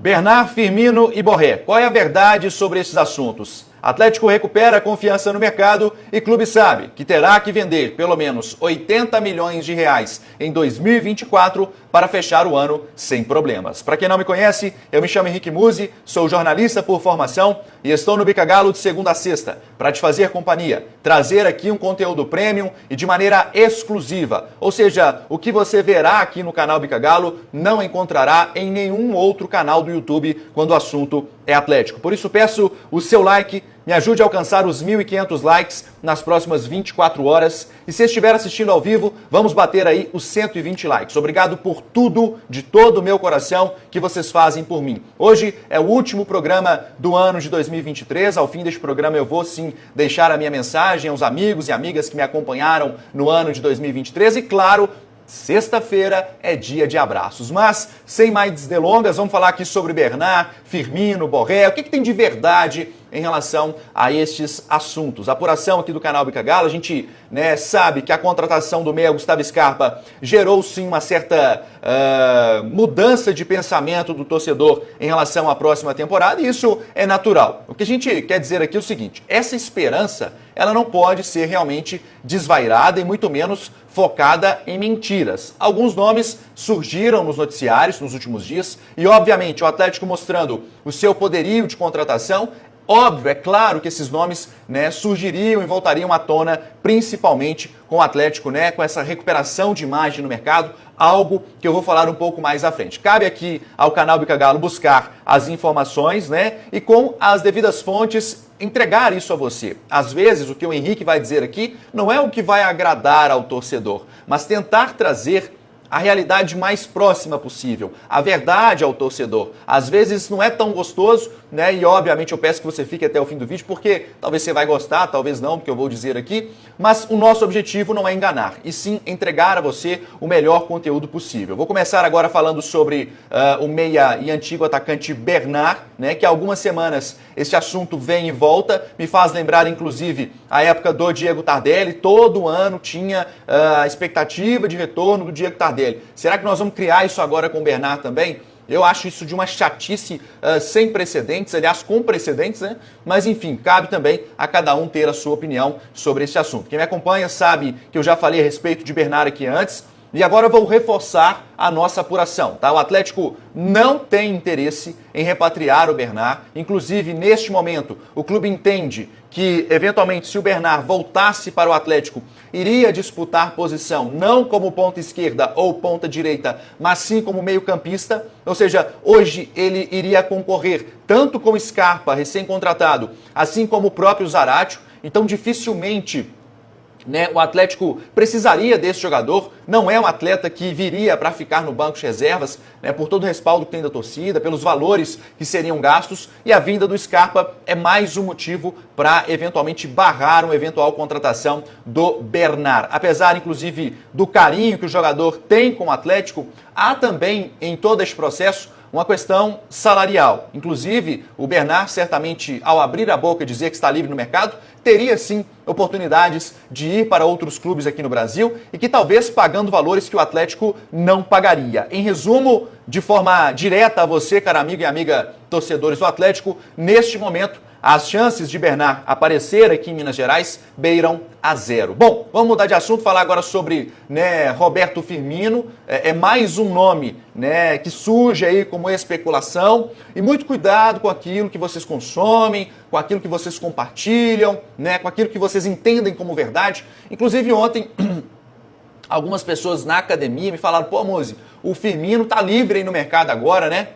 Bernard, Firmino e Borré. Qual é a verdade sobre esses assuntos? Atlético recupera a confiança no mercado e clube sabe que terá que vender pelo menos 80 milhões de reais em 2024 para fechar o ano sem problemas. Para quem não me conhece, eu me chamo Henrique Musi, sou jornalista por formação e estou no Bica Galo de segunda a sexta para te fazer companhia, trazer aqui um conteúdo premium e de maneira exclusiva. Ou seja, o que você verá aqui no canal Bica Galo não encontrará em nenhum outro canal do YouTube quando o assunto é Atlético. Por isso peço o seu like, me ajude a alcançar os 1.500 likes nas próximas 24 horas. E se estiver assistindo ao vivo, vamos bater aí os 120 likes. Obrigado por tudo, de todo o meu coração, que vocês fazem por mim. Hoje é o último programa do ano de 2023. Ao fim deste programa eu vou sim deixar a minha mensagem aos amigos e amigas que me acompanharam no ano de 2023. E claro, sexta-feira é dia de abraços. Mas, sem mais delongas, vamos falar aqui sobre Bernard, Firmino, Borré. O que tem de verdade em relação a estes assuntos? A apuração aqui do canal Bica Galo, a gente sabe que a contratação do meia Gustavo Scarpa gerou sim uma certa mudança de pensamento do torcedor em relação à próxima temporada, e isso é natural. O que a gente quer dizer aqui é o seguinte: essa esperança ela não pode ser realmente desvairada e muito menos focada em mentiras. Alguns nomes surgiram nos noticiários nos últimos dias e, obviamente, o Atlético mostrando o seu poderio de contratação. Óbvio, é claro que esses nomes surgiriam e voltariam à tona, principalmente com o Atlético, com essa recuperação de imagem no mercado, algo que eu vou falar um pouco mais à frente. Cabe aqui ao canal Bica Galo buscar as informações, e com as devidas fontes entregar isso a você. Às vezes, o que o Henrique vai dizer aqui não é o que vai agradar ao torcedor, mas tentar trazer a realidade mais próxima possível, a verdade ao torcedor. Às vezes não é tão gostoso, e obviamente eu peço que você fique até o fim do vídeo, porque talvez você vai gostar, talvez não, porque eu vou dizer aqui, mas o nosso objetivo não é enganar, e sim entregar a você o melhor conteúdo possível. Vou começar agora falando sobre o meia e antigo atacante Bernard, que há algumas semanas esse assunto vem e volta, me faz lembrar inclusive a época do Diego Tardelli. Todo ano tinha a expectativa de retorno do Diego Tardelli. Será que nós vamos criar isso agora com o Bernard também? Eu acho isso de uma chatice sem precedentes, aliás, com precedentes, Mas, enfim, cabe também a cada um ter a sua opinião sobre esse assunto. Quem me acompanha sabe que eu já falei a respeito de Bernard aqui antes, e agora eu vou reforçar a nossa apuração, tá? O Atlético não tem interesse em repatriar o Bernard. Inclusive, neste momento, o clube entende que, eventualmente, se o Bernard voltasse para o Atlético, iria disputar posição não como ponta esquerda ou ponta direita, mas sim como meio-campista. Ou seja, hoje ele iria concorrer tanto com o Scarpa, recém-contratado, assim como o próprio Zaratio. Então, dificilmente o Atlético precisaria desse jogador. Não é um atleta que viria para ficar no banco de reservas, por todo o respaldo que tem da torcida, pelos valores que seriam gastos, e a vinda do Scarpa é mais um motivo para eventualmente barrar uma eventual contratação do Bernard. Apesar, inclusive, do carinho que o jogador tem com o Atlético, há também em todo este processo uma questão salarial. Inclusive, o Bernard, certamente, ao abrir a boca e dizer que está livre no mercado, teria sim oportunidades de ir para outros clubes aqui no Brasil e que talvez pagando valores que o Atlético não pagaria. Em resumo, de forma direta a você, cara amigo e amiga torcedores do Atlético, neste momento, as chances de Bernard aparecer aqui em Minas Gerais beiram a zero. Bom, vamos mudar de assunto, falar agora sobre Roberto Firmino. É mais um nome que surge aí como especulação. E muito cuidado com aquilo que vocês consomem, com aquilo que vocês compartilham, com aquilo que vocês entendem como verdade. Inclusive ontem, algumas pessoas na academia me falaram: pô, Musi, o Firmino tá livre aí no mercado agora,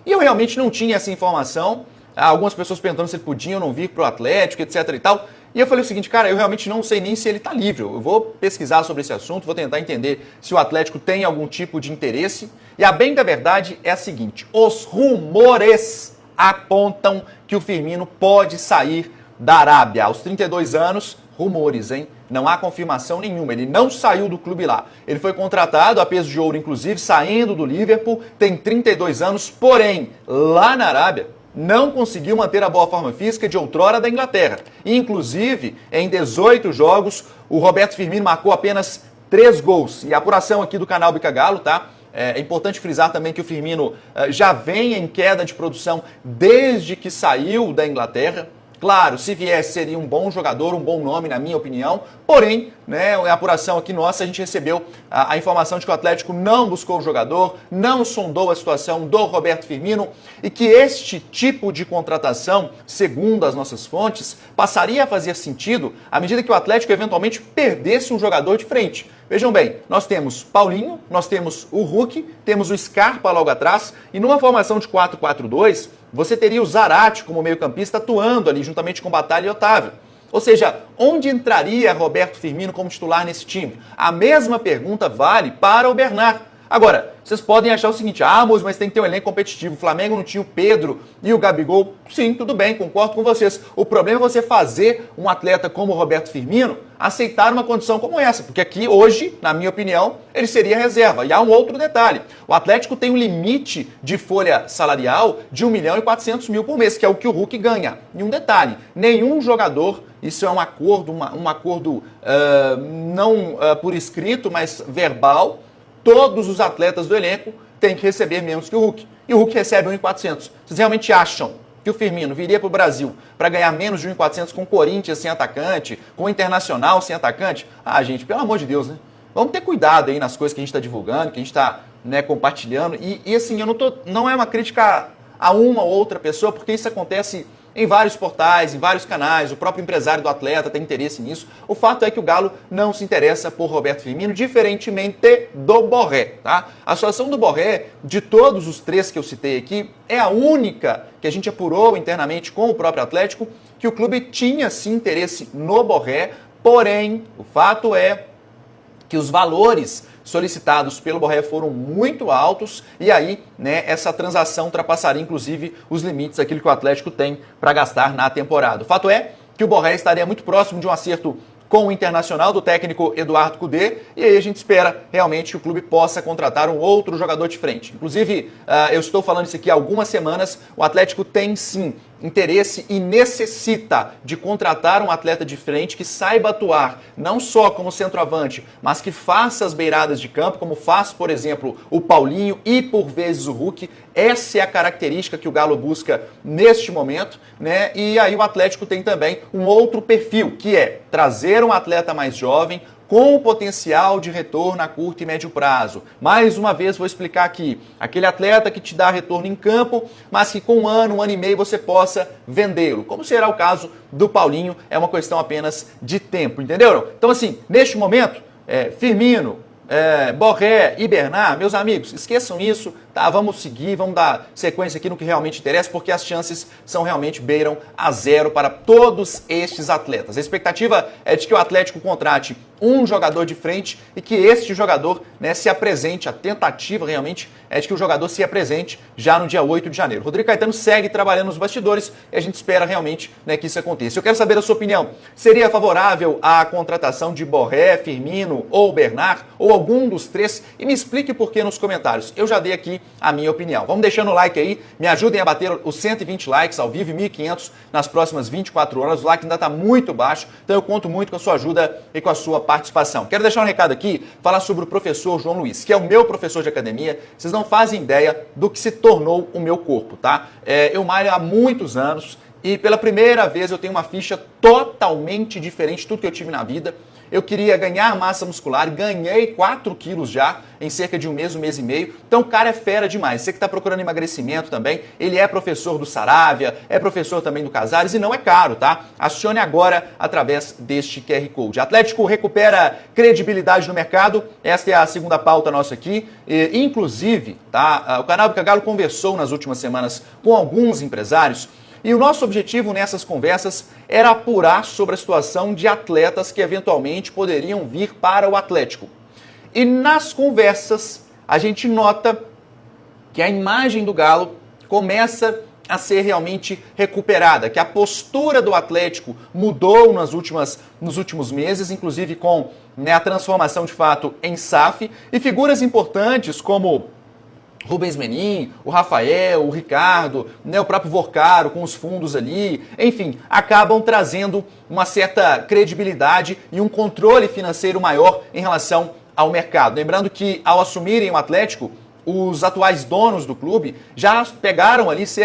E eu realmente não tinha essa informação. Algumas pessoas perguntando se ele podia ou não vir para o Atlético, etc e tal. E eu falei o seguinte: cara, eu realmente não sei nem se ele está livre. Eu vou pesquisar sobre esse assunto, vou tentar entender se o Atlético tem algum tipo de interesse. E a bem da verdade é a seguinte: os rumores apontam que o Firmino pode sair da Arábia. Aos 32 anos, rumores, Não há confirmação nenhuma. Ele não saiu do clube lá. Ele foi contratado a peso de ouro, inclusive, saindo do Liverpool, tem 32 anos, porém, lá na Arábia, não conseguiu manter a boa forma física de outrora da Inglaterra. Inclusive, em 18 jogos, o Roberto Firmino marcou apenas 3 gols. E a apuração aqui do canal Bica Galo, tá? É importante frisar também que o Firmino já vem em queda de produção desde que saiu da Inglaterra. Claro, se viesse seria um bom jogador, um bom nome na minha opinião, porém, né, a apuração aqui nossa, a gente recebeu a informação de que o Atlético não buscou o jogador, não sondou a situação do Roberto Firmino e que este tipo de contratação, segundo as nossas fontes, passaria a fazer sentido à medida que o Atlético eventualmente perdesse um jogador de frente. Vejam bem, nós temos Paulinho, nós temos o Hulk, temos o Scarpa logo atrás e numa formação de 4-4-2, você teria o Zarate como meio-campista atuando ali juntamente com Batalha e Otávio. Ou seja, onde entraria Roberto Firmino como titular nesse time? A mesma pergunta vale para o Bernard. Agora, vocês podem achar o seguinte, mas tem que ter um elenco competitivo. O Flamengo não tinha o Pedro e o Gabigol. Sim, tudo bem, concordo com vocês. O problema é você fazer um atleta como o Roberto Firmino aceitar uma condição como essa, porque aqui hoje, na minha opinião, ele seria reserva. E há um outro detalhe, o Atlético tem um limite de folha salarial de 1.400.000 por mês, que é o que o Hulk ganha. E um detalhe, nenhum jogador, isso é um acordo, não por escrito, mas verbal, todos os atletas do elenco têm que receber menos que o Hulk. E o Hulk recebe 1.400. Vocês realmente acham que o Firmino viria para o Brasil para ganhar menos de 1.400 com o Corinthians sem atacante, com o Internacional sem atacante? Gente, pelo amor de Deus, né? Vamos ter cuidado aí nas coisas que a gente está divulgando, que a gente está, né, compartilhando. E assim, não é uma crítica a uma ou outra pessoa, porque isso acontece em vários portais, em vários canais, o próprio empresário do atleta tem interesse nisso. O fato é que o Galo não se interessa por Roberto Firmino, diferentemente do Borré, tá? A situação do Borré, de todos os três que eu citei aqui, é a única que a gente apurou internamente com o próprio Atlético, que o clube tinha sim interesse no Borré, porém, o fato é que os valores solicitados pelo Borré foram muito altos e aí, né, essa transação ultrapassaria inclusive os limites daquilo que o Atlético tem para gastar na temporada. O fato é que o Borré estaria muito próximo de um acerto com o Internacional do técnico Eduardo Cudê e aí a gente espera realmente que o clube possa contratar um outro jogador de frente. Inclusive, eu estou falando isso aqui há algumas semanas, o Atlético tem sim interesse e necessita de contratar um atleta de frente que saiba atuar não só como centroavante, mas que faça as beiradas de campo, como faz, por exemplo, o Paulinho e por vezes o Hulk. Essa é a característica que o Galo busca neste momento, né? E aí o Atlético tem também um outro perfil, que é trazer um atleta mais jovem, com o potencial de retorno a curto e médio prazo. Mais uma vez vou explicar aqui, aquele atleta que te dá retorno em campo, mas que com um ano e meio você possa vendê-lo. Como será o caso do Paulinho, é uma questão apenas de tempo, entenderam? Então assim, neste momento, Firmino, Borré e Bernard, meus amigos, esqueçam isso, tá? Vamos seguir, vamos dar sequência aqui no que realmente interessa, porque as chances são realmente beiram a zero para todos estes atletas. A expectativa é de que o Atlético contrate um jogador de frente e que este jogador, né, se apresente, a tentativa realmente é de que o jogador se apresente já no dia 8 de janeiro. Rodrigo Caetano segue trabalhando nos bastidores e a gente espera realmente, né, que isso aconteça. Eu quero saber a sua opinião. Seria favorável à contratação de Borré, Firmino ou Bernard, ou algum dos três? E me explique por que nos comentários. Eu já dei aqui a minha opinião. Vamos deixando o like aí, me ajudem a bater os 120 likes ao vivo e 1.500 nas próximas 24 horas. O like ainda está muito baixo, então eu conto muito com a sua ajuda e com a sua participação. Quero deixar um recado aqui, falar sobre o professor João Luiz, que é o meu professor de academia. Vocês não fazem ideia do que se tornou o meu corpo, tá? Eu malho há muitos anos e pela primeira vez eu tenho uma ficha totalmente diferente de tudo que eu tive na vida. Eu queria ganhar massa muscular, ganhei 4 quilos já em cerca de um mês e meio. Então o cara é fera demais. Você que está procurando emagrecimento também, ele é professor do Saravia, é professor também do Casares e não é caro, tá? Acione agora através deste QR Code. Atlético recupera credibilidade no mercado, esta é a segunda pauta nossa aqui. Inclusive, tá? O canal do Galo conversou nas últimas semanas com alguns empresários. E o nosso objetivo nessas conversas era apurar sobre a situação de atletas que eventualmente poderiam vir para o Atlético. E nas conversas a gente nota que a imagem do Galo começa a ser realmente recuperada, que a postura do Atlético mudou nos últimos meses, inclusive com, né, a transformação de fato em SAF, e figuras importantes como Rubens Menin, o Rafael, o Ricardo, né, o próprio Vorcaro com os fundos ali, enfim, acabam trazendo uma certa credibilidade e um controle financeiro maior em relação ao mercado. Lembrando que ao assumirem o Atlético, os atuais donos do clube já pegaram ali cerca